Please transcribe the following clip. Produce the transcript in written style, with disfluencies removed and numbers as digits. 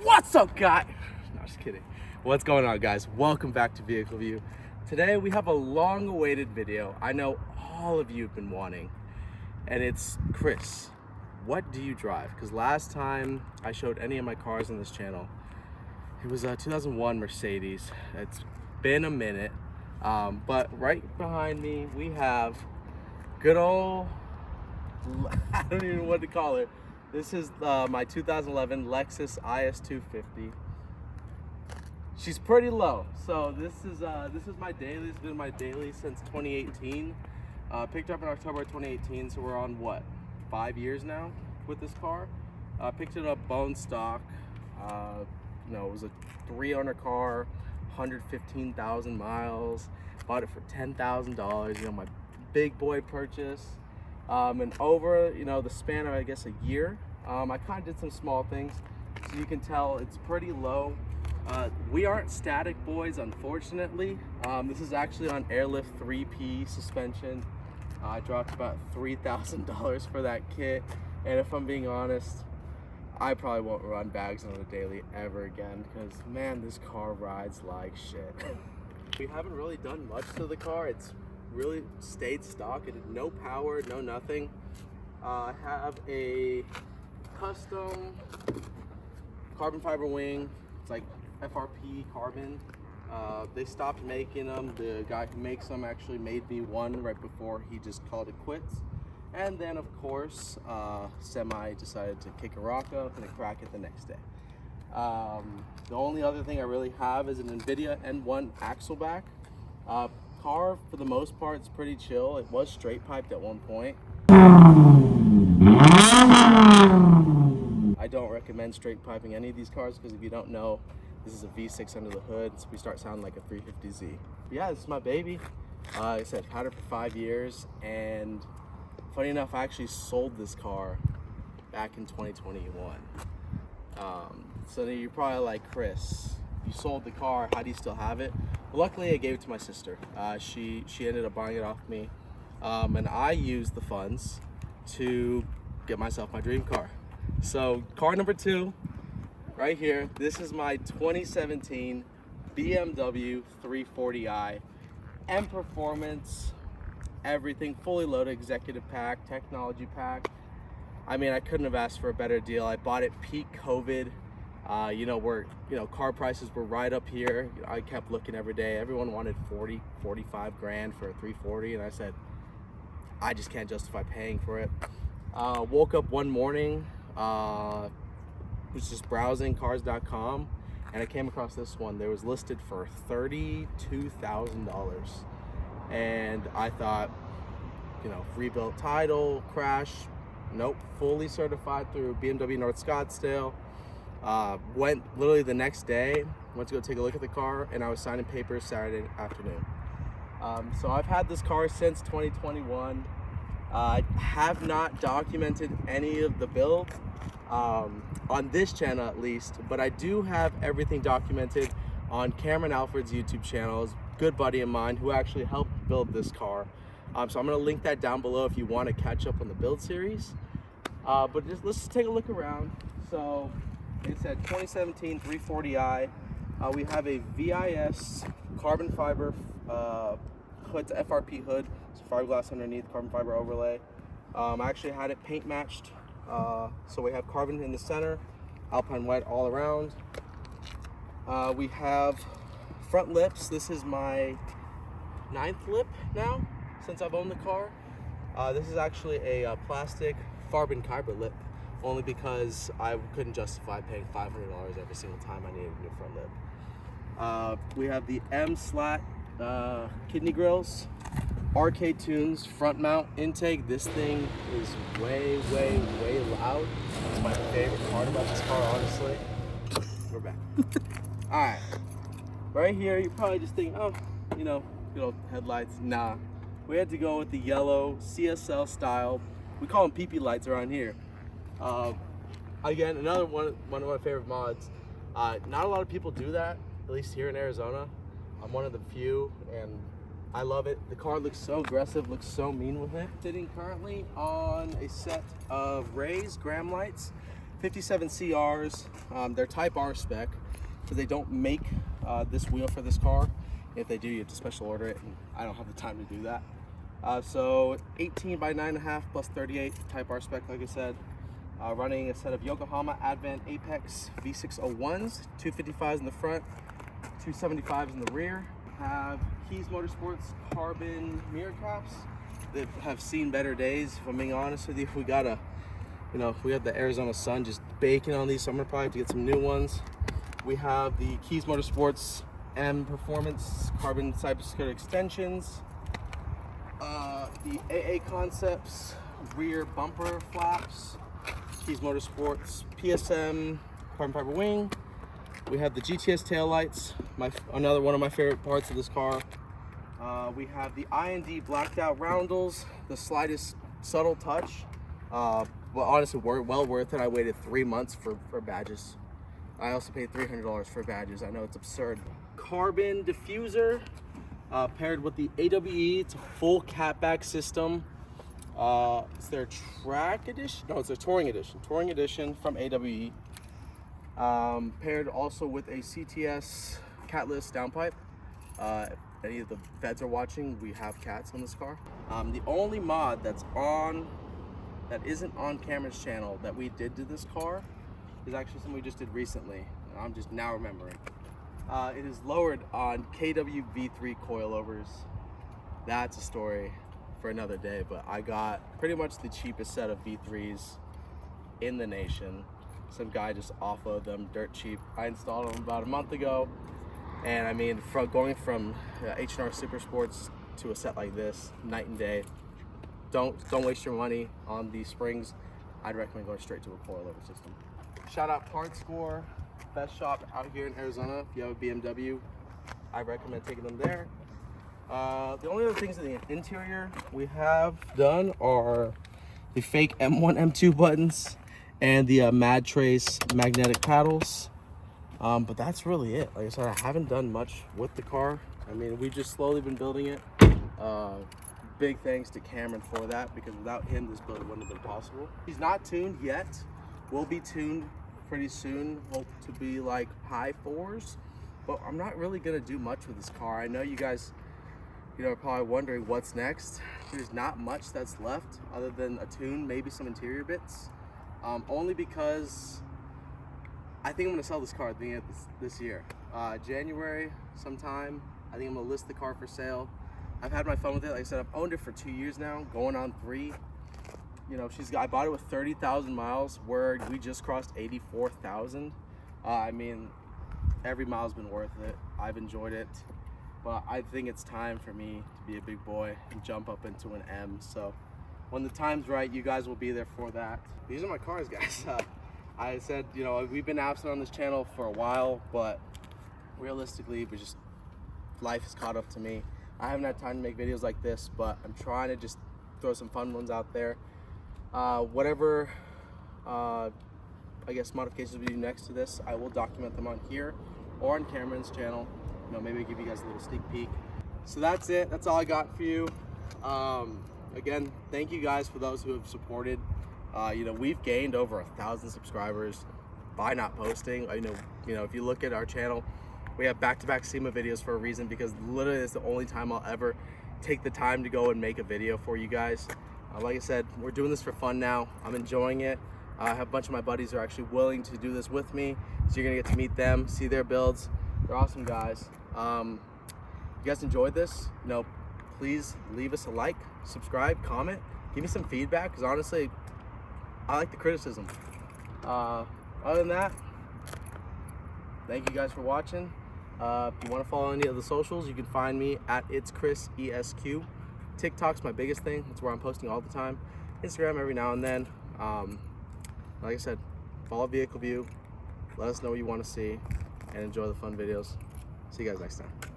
What's up, guys? No, just kidding. What's going on, guys? Welcome back to Vehicle View. Today we have a long-awaited video I know all of you have been wanting, and it's Chris, what do you drive? Because last time I showed any of my cars on this channel, it was a 2001 Mercedes. It's been a minute, but right behind me we have good old, I don't even know what to call it. This is my 2011 Lexus IS250. She's pretty low, so this is my daily. It's been my daily since 2018. Picked up in October 2018, so we're on what, 5 years now with this car. Picked it up bone stock. It was a 3-owner car, 115,000 miles. Bought it for $10,000. My big boy purchase. And over the span of, I guess, a year, I kind of did some small things, so you can tell it's pretty low. We aren't static boys, unfortunately. This is actually on Airlift 3P suspension. I dropped about $3,000 for that kit, and if I'm being honest, I probably won't run bags on a daily ever again, because man, this car rides like shit. We haven't really done much to the car. It's really stayed stock. It had no power, no nothing. I have a custom carbon fiber wing. It's like FRP carbon. They stopped making them. The guy who makes them actually made me one right before he just called it quits. And then of course SEMA decided to kick a rock up and crack it the next day. The only other thing I really have is an NVIDIA N1 axle back. Car for the most part is pretty chill. It was straight piped at one point. I don't recommend straight piping any of these cars, because if you don't know, this is a V6 under the hood, so we start sounding like a 350Z. But yeah, this is my baby. Like I said, had it for 5 years, and funny enough, I actually sold this car back in 2021. So you're probably like, Chris, you sold the car, how do you still have it? Well, luckily I gave it to my sister. She ended up buying it off me, and I used the funds to get myself my dream car. So car number 2 right here, this is my 2017 BMW 340i. M performance, everything, fully loaded, executive pack, technology pack. I mean, I couldn't have asked for a better deal. I bought it peak COVID. Where car prices were right up here. I kept looking every day. Everyone wanted 40, 45 grand for a 340, and I said, I just can't justify paying for it. Woke up one morning, was just browsing cars.com, and I came across this one. It was listed for $32,000, and I thought, rebuilt title, crash, nope, fully certified through BMW North Scottsdale. Went literally the next day, went to go take a look at the car, and I was signing papers Saturday afternoon. So I've had this car since 2021. I have not documented any of the build on this channel at least, but I do have everything documented on Cameron Alford's YouTube channel. It's a good buddy of mine who actually helped build this car. So I'm going to link that down below if you want to catch up on the build series. But let's just take a look around. So it's a 2017 340i. We have a VIS carbon fiber hood, FRP hood, so fiberglass underneath, carbon fiber overlay. I actually had it paint matched. So we have carbon in the center, Alpine white all around. We have front lips. This is my 9th lip now since I've owned the car. This is actually a plastic carbon fiber lip, only because I couldn't justify paying $500 every single time I needed a new front lip. We have the M-slat kidney grills, arcade tunes, front mount intake. This thing is way, way, way loud. It's my favorite part about this car, honestly. We're back. All right, right here, you're probably just thinking, oh, good old headlights. Nah, we had to go with the yellow CSL style. We call them PP lights around here. Again, another one of my favorite mods. Not a lot of people do that, at least here in Arizona. I'm one of the few, and I love it. The car looks so aggressive, looks so mean with it. Sitting currently on a set of Ray's Graham lights. 57 CRs. They're Type R spec, so they don't make this wheel for this car. If they do, you have to special order it, and I don't have the time to do that. So 18 by 9.5 plus 38 Type R spec, like I said. Running a set of Yokohama Advent Apex V601s, 255s in the front, 275s in the rear. Have Keys Motorsports carbon mirror caps that have seen better days. If I'm being honest with you, we got the Arizona sun just baking on these, so I'm gonna probably have to get some new ones. We have the Keys Motorsports M Performance carbon cyberskirt extensions. The AA Concepts rear bumper flaps. Keys Motorsports PSM carbon fiber wing. We have the GTS taillights, another one of my favorite parts of this car. We have the I&D blacked out roundels, the slightest subtle touch. Well, honestly, well worth it. I waited 3 months for badges. I also paid $300 for badges. I know it's absurd. Carbon diffuser paired with the AWE. It's a full catback system. It's their track edition. No, it's their touring edition. Touring edition from AWE. Paired also with a CTS catless downpipe. If any of the feds are watching, we have cats on this car. The only mod that isn't on Cameron's channel that we did to this car is actually something we just did recently. I'm just now remembering. It is lowered on KW V3 coilovers. That's a story for another day, but I got pretty much the cheapest set of V3s in the nation. Some guy just offloaded them dirt cheap. I installed them about a month ago, and I mean, going from H&R Super Sports to a set like this, night and day. Don't waste your money on these springs. I'd recommend going straight to a coilover system. Shout out Part Score, best shop out here in Arizona. If you have a BMW, I recommend taking them there. The only other things in the interior we have done are the fake M1, M2 buttons and the Mad Trace magnetic paddles. But that's really it. Like I said, I haven't done much with the car. I mean, we've just slowly been building it. Big thanks to Cameron for that, because without him, this build wouldn't have been possible. He's not tuned yet. Will be tuned pretty soon. Hope to be like high 4s. But I'm not really gonna do much with this car. I know you guys, are probably wondering what's next. There's not much that's left other than a tune, maybe some interior bits. Only because I think I'm gonna sell this car at the end of this year. January sometime, I think I'm gonna list the car for sale. I've had my fun with it. Like I said, I've owned it for 2 years now, going on 3. I bought it with 30,000 miles, where we just crossed 84,000. I mean, every mile's been worth it. I've enjoyed it. But I think it's time for me to be a big boy and jump up into an M. So when the time's right, you guys will be there for that. These are my cars, guys. I said, we've been absent on this channel for a while, but realistically, life has caught up to me. I haven't had time to make videos like this, but I'm trying to just throw some fun ones out there. Whatever, I guess, modifications we do next to this, I will document them on here or on Cameron's channel. Maybe give you guys a little sneak peek. So that's it. That's all I got for you. Again, thank you guys for those who have supported. We've gained over 1,000 subscribers by not posting. If you look at our channel, we have back-to-back SEMA videos for a reason, because literally it's the only time I'll ever take the time to go and make a video for you guys. Like I said, we're doing this for fun now. I'm enjoying it. I have a bunch of my buddies who are actually willing to do this with me, so you're gonna get to meet them, see their builds. They're awesome guys. If you guys enjoyed this, please leave us a like, subscribe, comment, give me some feedback, because honestly, I like the criticism. Other than that, thank you guys for watching. If you want to follow any of the socials, you can find me at It's Chris ESQ. TikTok's my biggest thing. That's where I'm posting all the time. Instagram every now and then. Like I said, follow Vehicle View. Let us know what you want to see, and enjoy the fun videos. See you guys next time.